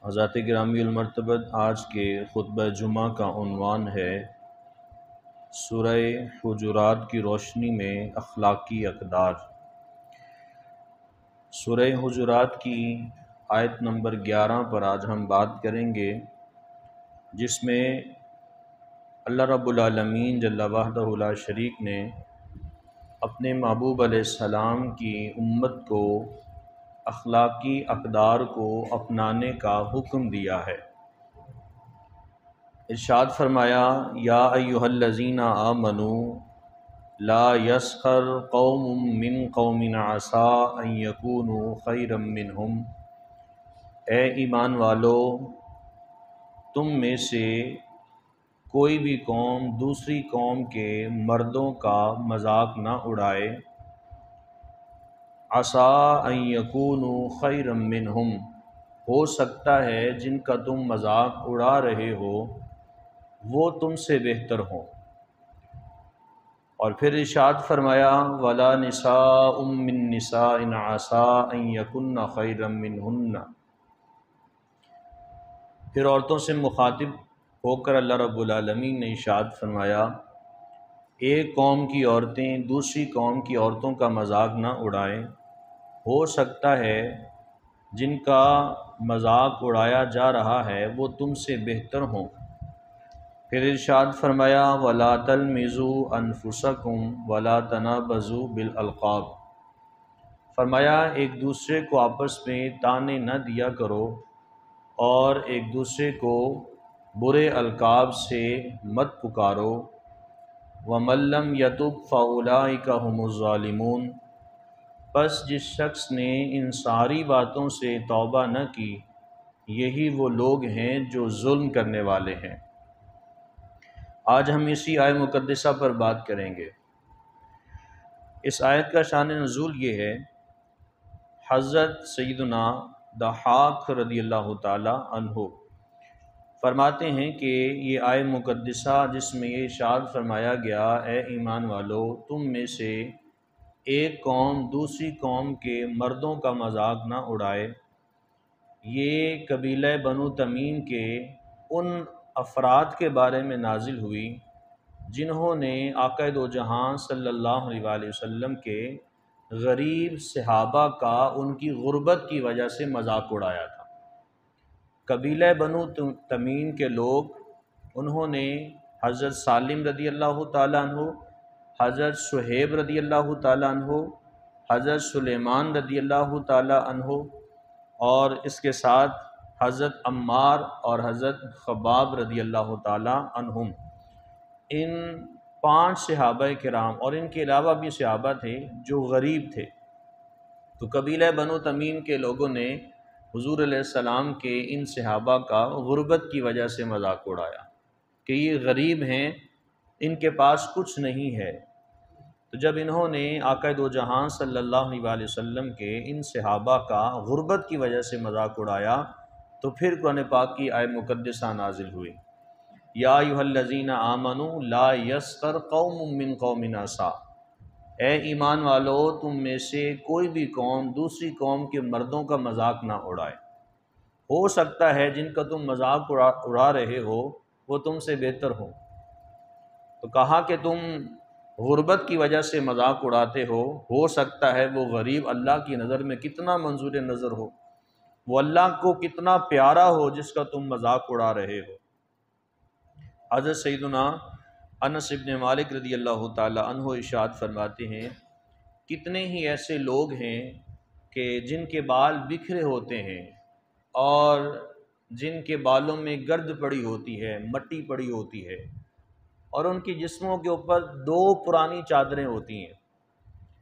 حضرات گرامی المرتبت، آج کے خطبہ جمعہ کا عنوان ہے سورہ حجرات کی روشنی میں اخلاقی اقدار۔ سورہ حجرات کی آیت نمبر 11 پر آج ہم بات کریں گے، جس میں اللہ رب العالمین جل وحدہ لا شریک نے اپنے محبوب علیہ السلام کی امت کو اخلاقی اقدار کو اپنانے کا حکم دیا ہے۔ ارشاد فرمایا، یا ایھا الذین آمنوا لا یسخر قوم من قوم عسیٰ ان یکونوا خیرا منہم، اے ایمان والو، تم میں سے کوئی بھی قوم دوسری قوم کے مردوں کا مذاق نہ اڑائے۔ عسیٰ ان یکونوا خیرا منہم، ہو سکتا ہے جن کا تم مذاق اڑا رہے ہو وہ تم سے بہتر ہوں۔ اور پھر ارشاد فرمایا، ولا نساء من نساء عسیٰ ان یکن خیرا منہن۔ پھر عورتوں سے مخاطب ہو کر اللہ رب العالمین نے ارشاد فرمایا، ایک قوم کی عورتیں دوسری قوم کی عورتوں کا مذاق نہ اڑائیں، ہو سکتا ہے جن کا مذاق اڑایا جا رہا ہے وہ تم سے بہتر ہوں۔ پھر ارشاد فرمایا، وَلَا تَلْمِزُوا أَنفُسَكُمْ وَلَا تَنَابَزُوا بِالْأَلْقَابِ۔ فرمایا ایک دوسرے کو آپس میں طعنے نہ دیا کرو اور ایک دوسرے کو برے القاب سے مت پکارو۔ وَمَن لَّمْ يَتُبْ فَأُولَٰئِكَ هُمُ الظَّالِمُونَ، پس جس شخص نے ان ساری باتوں سے توبہ نہ کی یہی وہ لوگ ہیں جو ظلم کرنے والے ہیں۔ آج ہم اسی آیت مقدسہ پر بات کریں گے۔ اس آیت کا شان نزول یہ ہے، حضرت سیدنا ضحاک رضی اللہ تعالی عنہ فرماتے ہیں کہ یہ آیت مقدسہ جس میں یہ ارشاد فرمایا گیا، اے ایمان والو، تم میں سے ایک قوم دوسری قوم کے مردوں کا مذاق نہ اڑائے، یہ قبیلہ بنو تمیم کے ان افراد کے بارے میں نازل ہوئی جنہوں نے آقا دو جہاں صلی اللہ علیہ وآلہ وسلم کے غریب صحابہ کا ان کی غربت کی وجہ سے مذاق اڑایا تھا۔ قبیلہ بنو تمیم کے لوگ، انہوں نے حضرت سالم رضی اللہ تعالیٰ عنہ، حضرت صہیب رضی اللہ تعالیٰ عنہ، حضرت سلیمان رضی اللہ تعالیٰ عنہ اور اس کے ساتھ حضرت عمار اور حضرت خباب رضی اللہ تعالیٰ عنہم، ان 5 صحابہ کرام اور ان کے علاوہ بھی صحابہ تھے جو غریب تھے۔ تو قبیلہ بنو تمیم کے لوگوں نے حضور علیہ السلام کے ان صحابہ کا غربت کی وجہ سے مذاق اڑایا کہ یہ غریب ہیں، ان کے پاس کچھ نہیں ہے۔ تو جب انہوں نے آقا دو جہاں صلی اللہ علیہ وآلہ وسلم کے ان صحابہ کا غربت کی وجہ سے مذاق اڑایا تو پھر قرآن پاک کی آیت مقدسہ نازل ہوئی، یا ایھا الذین آمنوا لا یسخر قوم من قوم عسیٰ، اے ایمان والو، تم میں سے کوئی بھی قوم دوسری قوم کے مردوں کا مذاق نہ اڑائے، ہو سکتا ہے جن کا تم مذاق اڑا رہے ہو وہ تم سے بہتر ہو۔ تو کہا کہ تم غربت کی وجہ سے مذاق اڑاتے ہو سکتا ہے وہ غریب اللہ کی نظر میں کتنا منظور نظر ہو، وہ اللہ کو کتنا پیارا ہو جس کا تم مذاق اڑا رہے ہو۔ حضرت سیدنا انس ابن مالک رضی اللہ تعالی عنہ ارشاد فرماتے ہیں، کتنے ہی ایسے لوگ ہیں کہ جن کے بال بکھرے ہوتے ہیں اور جن کے بالوں میں گرد پڑی ہوتی ہے، مٹی پڑی ہوتی ہے، اور ان کی جسموں کے اوپر 2 پرانی چادریں ہوتی ہیں۔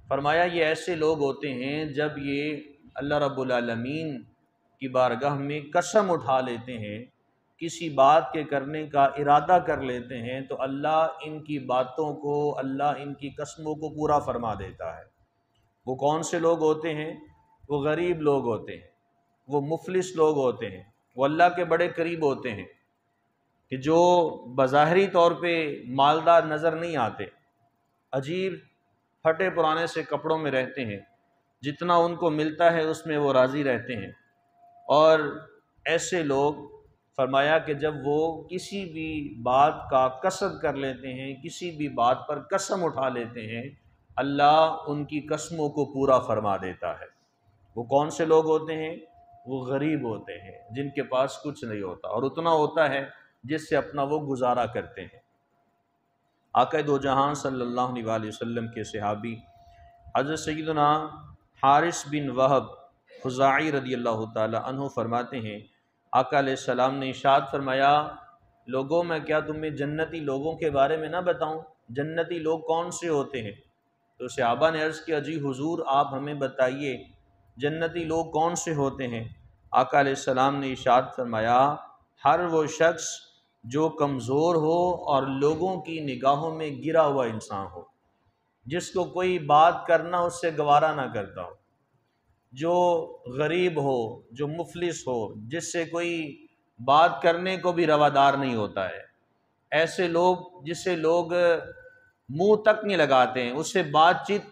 فرمایا یہ ایسے لوگ ہوتے ہیں جب یہ اللہ رب العالمین کی بارگاہ میں قسم اٹھا لیتے ہیں، کسی بات کے کرنے کا ارادہ کر لیتے ہیں تو اللہ ان کی باتوں کو، اللہ ان کی قسموں کو پورا فرما دیتا ہے۔ وہ کون سے لوگ ہوتے ہیں؟ وہ غریب لوگ ہوتے ہیں، وہ مفلس لوگ ہوتے ہیں، وہ اللہ کے بڑے قریب ہوتے ہیں کہ جو بظاہری طور پہ مالدار نظر نہیں آتے، عجیب پھٹے پرانے سے کپڑوں میں رہتے ہیں، جتنا ان کو ملتا ہے اس میں وہ راضی رہتے ہیں، اور ایسے لوگ فرمایا کہ جب وہ کسی بھی بات کا قصد کر لیتے ہیں، کسی بھی بات پر قسم اٹھا لیتے ہیں، اللہ ان کی قسموں کو پورا فرما دیتا ہے۔ وہ کون سے لوگ ہوتے ہیں؟ وہ غریب ہوتے ہیں جن کے پاس کچھ نہیں ہوتا، اور اتنا ہوتا ہے جس سے اپنا وہ گزارا کرتے ہیں۔ آقا دو جہاں صلی اللہ علیہ وسلم کے صحابی حضرت سیدنا حارث بن وہب خزاعی رضی اللہ تعالی عنہ فرماتے ہیں، آقا علیہ السلام نے ارشاد فرمایا، لوگوں میں کیا تمہیں جنتی لوگوں کے بارے میں نہ بتاؤں؟ جنتی لوگ کون سے ہوتے ہیں؟ تو صحابہ نے عرض کیا، جی حضور آپ ہمیں بتائیے جنتی لوگ کون سے ہوتے ہیں؟ آقا علیہ السلام نے ارشاد فرمایا، ہر وہ شخص جو کمزور ہو اور لوگوں کی نگاہوں میں گرا ہوا انسان ہو، جس کو کوئی بات کرنا اس سے گوارا نہ کرتا ہو، جو غریب ہو، جو مفلس ہو، جس سے کوئی بات کرنے کو بھی روادار نہیں ہوتا ہے، ایسے لوگ جسے لوگ منہ تک نہیں لگاتے ہیں، اس سے بات چیت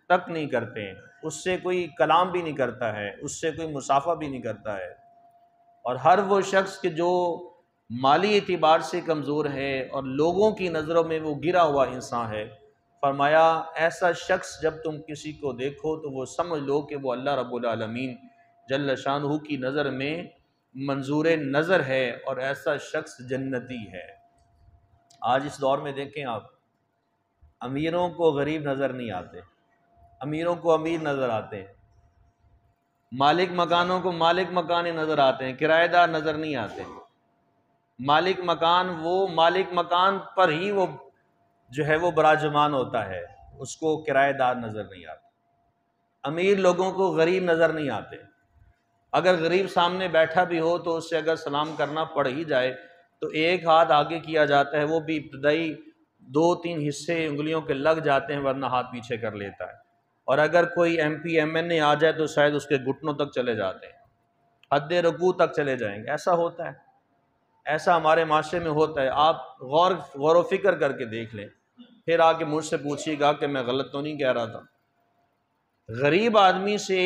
تک نہیں کرتے ہیں، اس سے کوئی کلام بھی نہیں کرتا ہے، اس سے کوئی مصافحہ بھی نہیں کرتا ہے، اور ہر وہ شخص کہ جو مالی اعتبار سے کمزور ہے اور لوگوں کی نظروں میں وہ گرا ہوا انسان ہے، فرمایا ایسا شخص جب تم کسی کو دیکھو تو وہ سمجھ لو کہ وہ اللہ رب العالمین جل شانہ کی نظر میں منظور نظر ہے، اور ایسا شخص جنتی ہے۔ آج اس دور میں دیکھیں آپ، امیروں کو غریب نظر نہیں آتے، امیروں کو امیر نظر آتے ہیں، مالک مکانوں کو مالک مکان نظر آتے ہیں، کرایہ دار نظر نہیں آتے۔ مالک مکان وہ مالک مکان پر ہی وہ جو ہے وہ براجمان ہوتا ہے، اس کو کرایہ دار نظر نہیں آتا۔ امیر لوگوں کو غریب نظر نہیں آتے، اگر غریب سامنے بیٹھا بھی ہو تو اس سے اگر سلام کرنا پڑ ہی جائے تو ایک ہاتھ آگے کیا جاتا ہے، وہ بھی ابتدائی 2-3 حصے انگلیوں کے لگ جاتے ہیں، ورنہ ہاتھ پیچھے کر لیتا ہے، اور اگر کوئی ایم پی ایم این اے آ جائے تو شاید اس کے گھٹنوں تک چلے جاتے ہیں، حد رکوع تک چلے جائیں گے۔ ایسا ہوتا ہے، ایسا ہمارے معاشرے میں ہوتا ہے۔ آپ غور و فکر کر کے دیکھ لیں، پھر آ کے مجھ سے پوچھیے گا کہ میں غلط تو نہیں کہہ رہا تھا۔ غریب آدمی سے،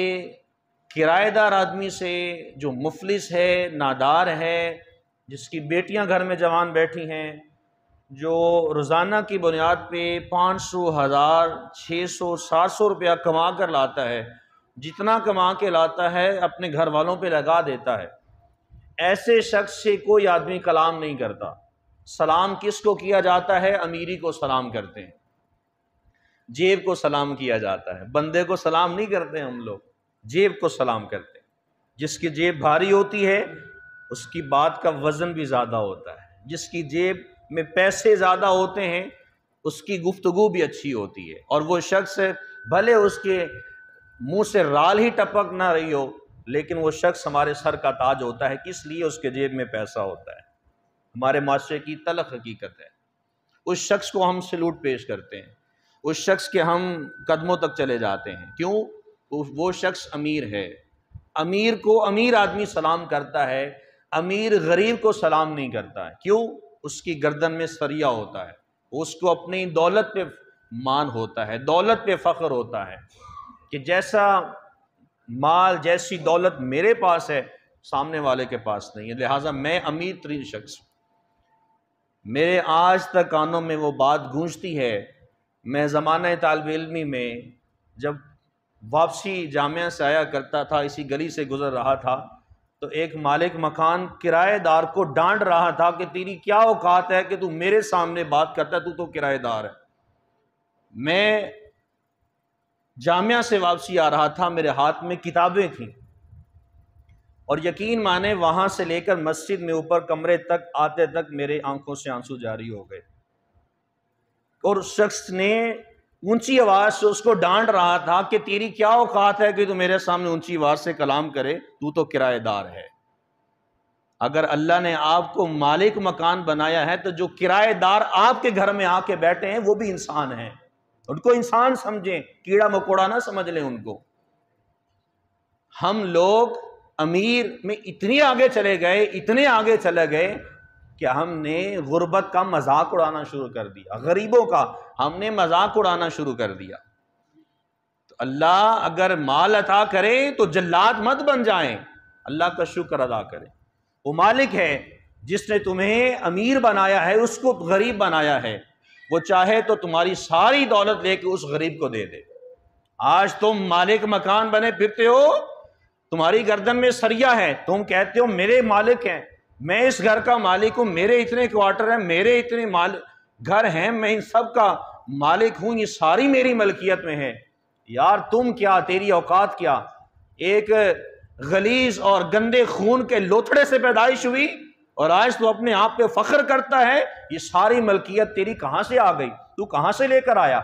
کرایہ دار آدمی سے، جو مفلس ہے، نادار ہے، جس کی بیٹیاں گھر میں جوان بیٹھی ہیں، جو روزانہ کی بنیاد پہ 500، 1000، 600، 700 روپیہ کما کر لاتا ہے، جتنا کما کے لاتا ہے اپنے گھر والوں پہ لگا دیتا ہے، ایسے شخص سے کوئی آدمی کلام نہیں کرتا۔ سلام کس کو کیا جاتا ہے؟ امیری کو سلام کرتے ہیں، جیب کو سلام کیا جاتا ہے، بندے کو سلام نہیں کرتے ہم لوگ، جیب کو سلام کرتے ہیں۔ جس کی جیب بھاری ہوتی ہے اس کی بات کا وزن بھی زیادہ ہوتا ہے، جس کی جیب میں پیسے زیادہ ہوتے ہیں اس کی گفتگو بھی اچھی ہوتی ہے، اور وہ شخص بھلے اس کے منہ سے رال ہی ٹپک نہ رہی ہو لیکن وہ شخص ہمارے سر کا تاج ہوتا ہے، کس لیے؟ اس کے جیب میں پیسہ ہوتا ہے۔ ہمارے معاشرے کی تلخ حقیقت ہے، اس شخص کو ہم سلوٹ پیش کرتے ہیں، اس شخص کے ہم قدموں تک چلے جاتے ہیں، کیوں؟ وہ شخص امیر ہے، امیر کو امیر آدمی سلام کرتا ہے، امیر غریب کو سلام نہیں کرتا ہے، کیوں؟ اس کی گردن میں سریا ہوتا ہے، اس کو اپنی دولت پہ مان ہوتا ہے، دولت پہ فخر ہوتا ہے کہ جیسا مال، جیسی دولت میرے پاس ہے سامنے والے کے پاس نہیں ہے، لہٰذا میں امیر ترین شخص ہوں۔ میرے آج تک کانوں میں وہ بات گونجتی ہے، میں زمانہ طالب علمی میں جب واپسی جامعہ سے آیا کرتا تھا، اسی گلی سے گزر رہا تھا تو ایک مالک مکان کرایہ دار کو ڈانٹ رہا تھا کہ تیری کیا اوقات ہے کہ تو میرے سامنے بات کرتا ہے، تو کرایہ دار ہے۔ میں جامعہ سے واپسی آ رہا تھا، میرے ہاتھ میں کتابیں تھیں، اور یقین مانے وہاں سے لے کر مسجد میں اوپر کمرے تک آتے تک میرے آنکھوں سے آنسو جاری ہو گئے، اور اس شخص نے اونچی آواز سے اس کو ڈانٹ رہا تھا کہ تیری کیا اوقات ہے کہ تو میرے سامنے اونچی آواز سے کلام کرے، تو کرایہ دار ہے۔ اگر اللہ نے آپ کو مالک مکان بنایا ہے تو جو کرایہ دار آپ کے گھر میں آ کے بیٹھے ہیں وہ بھی انسان ہیں، ان کو انسان سمجھیں، کیڑا مکوڑا نہ سمجھ لیں ان کو۔ ہم لوگ امیر میں اتنے آگے چلے گئے، اتنے آگے چلے گئے کہ ہم نے غربت کا مذاق اڑانا شروع کر دیا، غریبوں کا ہم نے مذاق اڑانا شروع کر دیا۔ تو اللہ اگر مال عطا کرے تو جلاد مت بن جائیں، اللہ کا شکر ادا کریں۔ وہ مالک ہے جس نے تمہیں امیر بنایا ہے، اس کو غریب بنایا ہے، وہ چاہے تو تمہاری ساری دولت لے کے اس غریب کو دے دے۔ آج تم مالک مکان بنے پھرتے ہو، تمہاری گردن میں سریا ہے، تم کہتے ہو میرے مالک ہیں، میں اس گھر کا مالک ہوں، میرے اتنے کوارٹر ہیں، میرے اتنے گھر ہیں، میں ان سب کا مالک ہوں، یہ ساری میری ملکیت میں ہے۔ یار تم کیا، تیری اوقات کیا؟ ایک غلیظ اور گندے خون کے لوتھڑے سے پیدائش ہوئی اور آج تو اپنے آپ پہ فخر کرتا ہے، یہ ساری ملکیت تیری کہاں سے آ گئی؟ تو کہاں سے لے کر آیا؟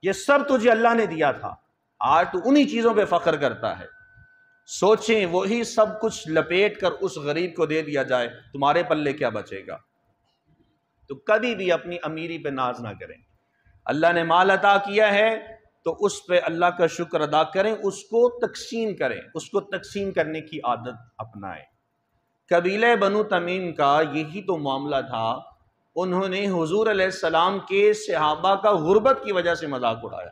یہ سب تجھے اللہ نے دیا تھا، آج تو انہی چیزوں پہ فخر کرتا ہے۔ سوچیں وہی سب کچھ لپیٹ کر اس غریب کو دے دیا جائے، تمہارے پلے کیا بچے گا؟ تو کبھی بھی اپنی امیری پہ ناز نہ کریں۔ اللہ نے مال عطا کیا ہے تو اس پہ اللہ کا شکر ادا کریں، اس کو تقسیم کریں، اس کو تقسیم کرنے کی عادت اپنائیں۔ قبیلہ بنو تمیم کا یہی تو معاملہ تھا، انہوں نے حضور علیہ السلام کے صحابہ کا غربت کی وجہ سے مذاق اڑایا۔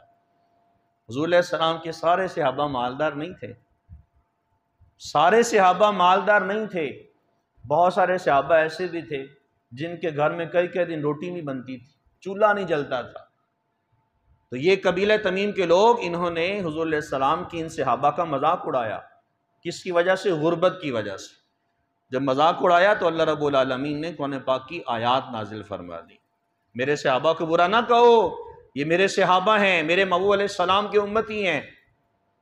حضور علیہ السلام کے سارے صحابہ مالدار نہیں تھے، سارے صحابہ مالدار نہیں تھے، بہت سارے صحابہ ایسے بھی تھے جن کے گھر میں کئی کئی دن روٹی نہیں بنتی تھی، چولہا نہیں جلتا تھا۔ تو یہ قبیلہ تمیم کے لوگ، انہوں نے حضور علیہ السلام کی ان صحابہ کا مذاق اڑایا۔ کس کی وجہ سے؟ غربت کی وجہ سے۔ جب مذاق اڑایا تو اللہ رب العالمین نے قرآن پاک کی آیات نازل فرما دی، میرے صحابہ کو برا نہ کہو، یہ میرے صحابہ ہیں، میرے محبوب علیہ السلام کے امتی ہیں،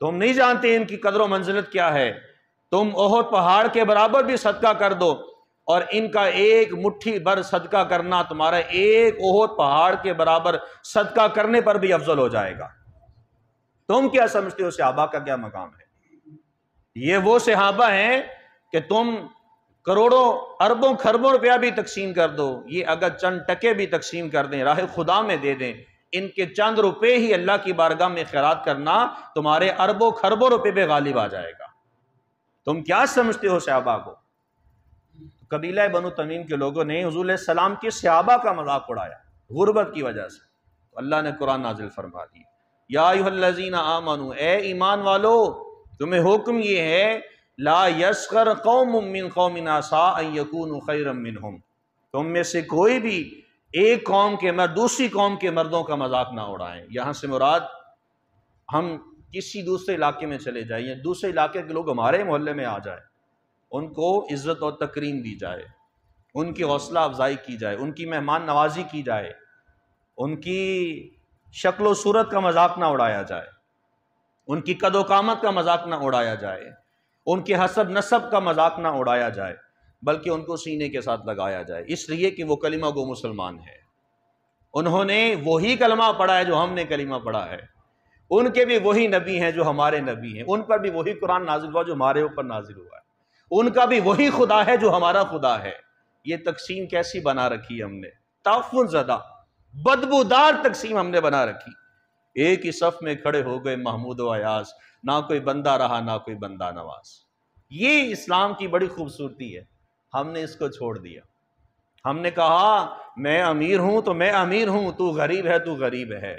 تم نہیں جانتے ان کی قدر و منزلت کیا ہے، تم احد پہاڑ کے برابر بھی صدقہ کر دو اور ان کا ایک مٹھی بھر صدقہ کرنا تمہارا ایک احد پہاڑ کے برابر صدقہ کرنے پر بھی افضل ہو جائے گا۔ تم کیا سمجھتے ہو صحابہ کا کیا مقام ہے؟ یہ وہ صحابہ ہیں کہ تم کروڑوں اربوں کھربوں روپیہ بھی تقسیم کر دو، یہ اگر چند ٹکے بھی تقسیم کر دیں، راہ خدا میں دے دیں، ان کے چند روپے ہی اللہ کی بارگاہ میں خیرات کرنا تمہارے اربوں کھربوں روپے پہ غالب آ جائے گا۔ تم کیا سمجھتے ہو صحابہ کو؟ قبیلہ بنو تمیم کے لوگوں نے حضور علیہ السلام کے صحابہ کا مذاق اڑایا غربت کی وجہ سے، تو اللہ نے قرآن نازل فرما دی، یا ایھا الذین آمنوا، اے ایمان والو تمہیں حکم یہ ہے، لا یسخر قوم من قوم عسیٰ ان یکونوا خیرا منہم، تم میں سے کوئی بھی ایک قوم کے مرد دوسری قوم کے مردوں کا مذاق نہ اڑائیں۔ یہاں سے مراد ہم کسی دوسرے علاقے میں چلے جائیں یا دوسرے علاقے کے لوگ ہمارے محلے میں آ جائیں، ان کو عزت اور تکریم دی جائے، ان کی حوصلہ افزائی کی جائے، ان کی مہمان نوازی کی جائے، ان کی شکل و صورت کا مذاق نہ اڑایا جائے، ان کی قد و قامت کا مذاق نہ اڑایا جائے، ان کے حسب نسب کا مذاق نہ اڑایا جائے، بلکہ ان کو سینے کے ساتھ لگایا جائے، اس لیے کہ وہ کلمہ گو مسلمان ہے، انہوں نے وہی کلمہ پڑھا ہے جو ہم نے کلمہ پڑھا ہے، ان کے بھی وہی نبی ہیں جو ہمارے نبی ہیں، ان پر بھی وہی قرآن نازل ہوا جو ہمارے اوپر نازل ہوا ہے، ان کا بھی وہی خدا ہے جو ہمارا خدا ہے۔ یہ تقسیم کیسی بنا رکھی ہم نے؟ تعفن زدہ بدبودار تقسیم ہم نے بنا رکھی۔ ایک ہی صف میں کھڑے ہو گئے محمود و ایاز، نہ کوئی بندہ رہا نہ کوئی بندہ نواز۔ یہ اسلام کی بڑی خوبصورتی ہے، ہم نے اس کو چھوڑ دیا۔ ہم نے کہا میں امیر ہوں تو میں امیر ہوں، تو غریب ہے تو غریب ہے۔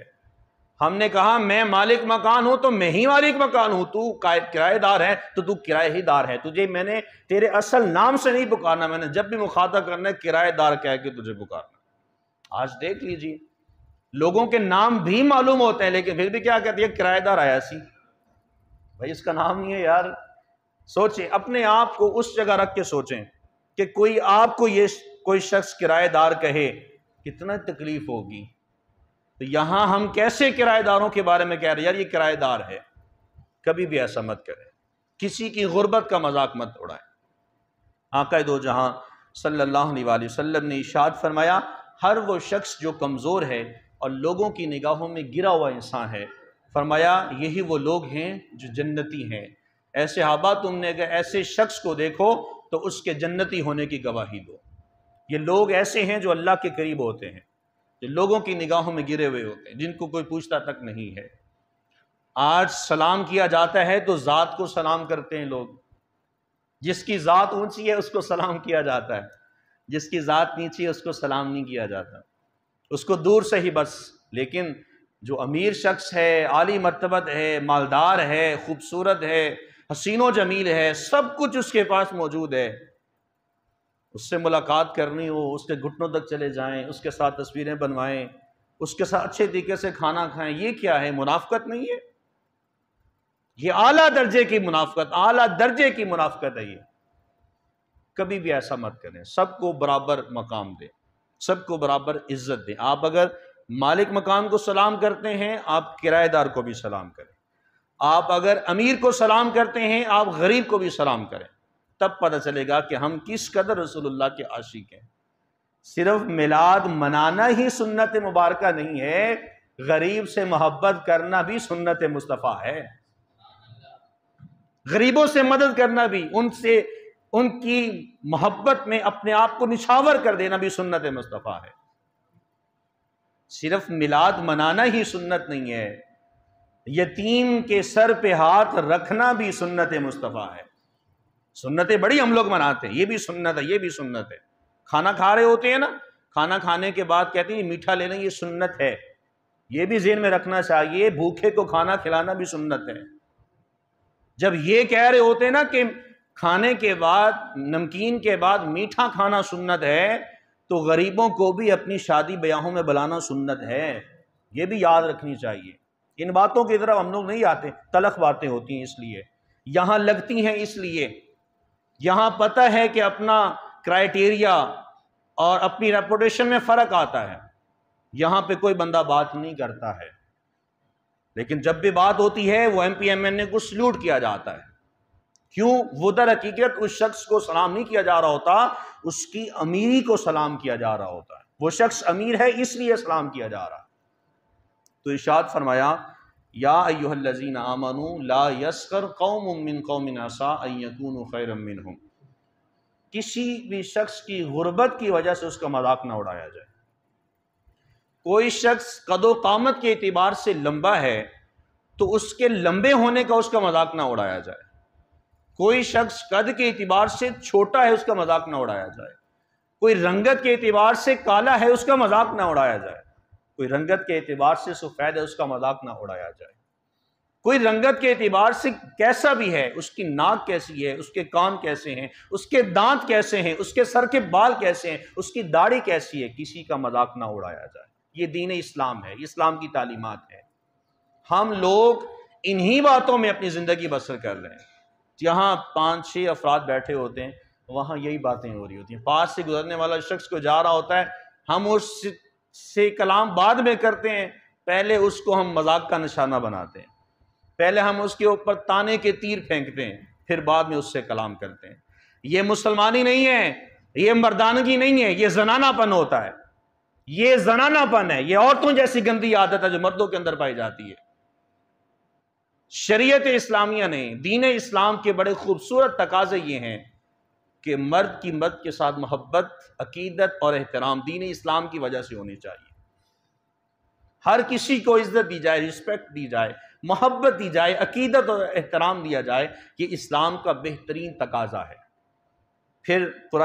ہم نے کہا میں مالک مکان ہوں تو میں ہی مالک مکان ہوں، تو کرایہ دار ہے تو تو کرایہ ہی دار ہے، تجھے میں نے تیرے اصل نام سے نہیں پکارنا، میں نے جب بھی مخاطب کرنا ہے کرایہ دار کہہ کے تجھے پکارنا۔ آج دیکھ لیجیے لوگوں کے نام بھی معلوم ہوتے ہیں لیکن پھر بھی کیا کہتے ہیں؟ کرایہ دار آیا سی، بھائی اس کا نام نہیں ہے یار۔ سوچیں اپنے آپ کو اس جگہ رکھ کے سوچیں کہ کوئی آپ کو یہ کوئی شخص کرایہ دار کہے کتنا تکلیف ہوگی۔ تو یہاں ہم کیسے کرایہ داروں کے بارے میں کہہ رہے ہیں؟ یار یہ کرایہ دار ہے، کبھی بھی ایسا مت کریں، کسی کی غربت کا مذاق مت اڑائیں۔ آقا دو جہاں صلی اللہ علیہ وآلہ وسلم نے ارشاد فرمایا، ہر وہ شخص جو کمزور ہے اور لوگوں کی نگاہوں میں گرا ہوا انسان ہے، فرمایا یہی وہ لوگ ہیں جو جنتی ہیں۔ اے صحابہ تم نے اگر ایسے شخص کو دیکھو تو اس کے جنتی ہونے کی گواہی دو۔ یہ لوگ ایسے ہیں جو اللہ کے قریب ہوتے ہیں، جو لوگوں کی نگاہوں میں گرے ہوئے ہوتے ہیں، جن کو کوئی پوچھتا تک نہیں ہے۔ آج سلام کیا جاتا ہے تو ذات کو سلام کرتے ہیں لوگ، جس کی ذات اونچی ہے اس کو سلام کیا جاتا ہے، جس کی ذات نیچی ہے اس کو سلام نہیں کیا جاتا، اس کو دور سے ہی بس۔ لیکن جو امیر شخص ہے، عالی مرتبت ہے، مالدار ہے، خوبصورت ہے، حسین و جمیل ہے، سب کچھ اس کے پاس موجود ہے، اس سے ملاقات کرنی ہو، اس کے گھٹنوں تک چلے جائیں، اس کے ساتھ تصویریں بنوائیں، اس کے ساتھ اچھے طریقے سے کھانا کھائیں، یہ کیا ہے؟ منافقت نہیں ہے؟ یہ اعلیٰ درجے کی منافقت، اعلیٰ درجے کی منافقت ہے یہ۔ کبھی بھی ایسا مت کریں، سب کو برابر مقام دیں، سب کو برابر عزت دیں۔ آپ اگر مالک مکان کو سلام کرتے ہیں، آپ کرایہ دار کو بھی سلام کریں۔ آپ اگر امیر کو سلام کرتے ہیں، آپ غریب کو بھی سلام کریں۔ تب پتہ چلے گا کہ ہم کس قدر رسول اللہ کے عاشق ہیں۔ صرف میلاد منانا ہی سنت مبارکہ نہیں ہے، غریب سے محبت کرنا بھی سنت مصطفیٰ ہے۔ غریبوں سے مدد کرنا بھی، ان کی محبت میں اپنے آپ کو نچھاور کر دینا بھی سنت مصطفیٰ ہے۔ صرف میلاد منانا ہی سنت نہیں ہے، یتیم کے سر پہ ہاتھ رکھنا بھی سنت مصطفیٰ ہے۔ سنتیں بڑی ہم لوگ مناتے ہیں، یہ بھی سنت ہے، یہ بھی سنت ہے۔ کھانا کھا رہے ہوتے ہیں نا، کھانا کھانے کے بعد کہتے ہیں میٹھا لینا، یہ سنت ہے، یہ بھی ذہن میں رکھنا چاہیے۔ بھوکے کو کھانا کھلانا بھی سنت ہے۔ جب یہ کہہ رہے ہوتے ہیں نا کہ کھانے کے بعد، نمکین کے بعد میٹھا کھانا سنت ہے، تو غریبوں کو بھی اپنی شادی بیاہوں میں بلانا سنت ہے، یہ بھی یاد رکھنی چاہیے۔ ان باتوں کی طرف ہم لوگ نہیں آتے، تلخ باتیں ہوتی ہیں، اس لیے یہاں لگتی ہیں، اس لیے یہاں پتہ ہے کہ اپنا کرائیٹیریا اور اپنی ریپوٹیشن میں فرق آتا ہے، یہاں پہ کوئی بندہ بات نہیں کرتا ہے، لیکن جب بھی بات ہوتی ہے وہ ایم پی ایم این اے کو سلوٹ کیا جاتا ہے۔ کیوں؟ وہ در حقیقت اس شخص کو سلام نہیں کیا جا رہا ہوتا، اس کی امیری کو سلام کیا جا رہا ہوتا ہے۔ وہ شخص امیر ہے اس لیے سلام کیا جا رہا ہے۔ تو ارشاد فرمایا، یا ایھا الذین آمنوا لا یسخر قوم من قوم عسیٰ ان یکونوا خیرا منہم۔ کسی بھی شخص کی غربت کی وجہ سے اس کا مذاق نہ اڑایا جائے۔ کوئی شخص قد و قامت کے اعتبار سے لمبا ہے تو اس کے لمبے ہونے کا اس کا مذاق نہ اڑایا جائے۔ کوئی شخص قد کے اعتبار سے چھوٹا ہے، اس کا مذاق نہ اڑایا جائے۔ کوئی رنگت کے اعتبار سے کالا ہے، اس کا مذاق نہ اڑایا جائے۔ کوئی رنگت کے اعتبار سے سفید ہے، اس کا مذاق نہ اڑایا جائے۔ کوئی رنگت کے اعتبار سے کیسا بھی ہے، اس کی ناک کیسی ہے، اس کے کان کیسے ہیں، اس کے دانت کیسے ہیں، اس کے سر کے بال کیسے ہیں، اس کی داڑھی کیسی ہے، کسی کا مذاق نہ اڑایا جائے۔ یہ دین اسلام ہے، اسلام کی تعلیمات ہے۔ ہم لوگ انہی باتوں میں اپنی زندگی بسر کر رہے ہیں۔ جہاں 5-6 افراد بیٹھے ہوتے ہیں، وہاں یہی باتیں ہو رہی ہوتی ہیں۔ پاس سے گزرنے والا شخص کو جا رہا ہوتا ہے، ہم اس سے کلام بعد میں کرتے ہیں، پہلے اس کو ہم مذاق کا نشانہ بناتے ہیں، پہلے ہم اس کے اوپر تانے کے تیر پھینکتے ہیں، پھر بعد میں اس سے کلام کرتے ہیں۔ یہ مسلمانی نہیں ہے، یہ مردانگی نہیں ہے، یہ زنانہ پن ہوتا ہے، یہ زنانہ پن ہے، یہ عورتوں جیسی گندی عادت ہے جو مردوں کے اندر پائی جاتی ہے۔ شریعت اسلامیہ نے، دین اسلام کے بڑے خوبصورت تقاضے یہ ہیں کہ مرد کی مرد کے ساتھ محبت، عقیدت اور احترام دین اسلام کی وجہ سے ہونی چاہیے۔ ہر کسی کو عزت دی جائے، رسپیکٹ دی جائے، محبت دی جائے، عقیدت اور احترام دیا جائے، یہ اسلام کا بہترین تقاضا ہے۔ پھر قرآن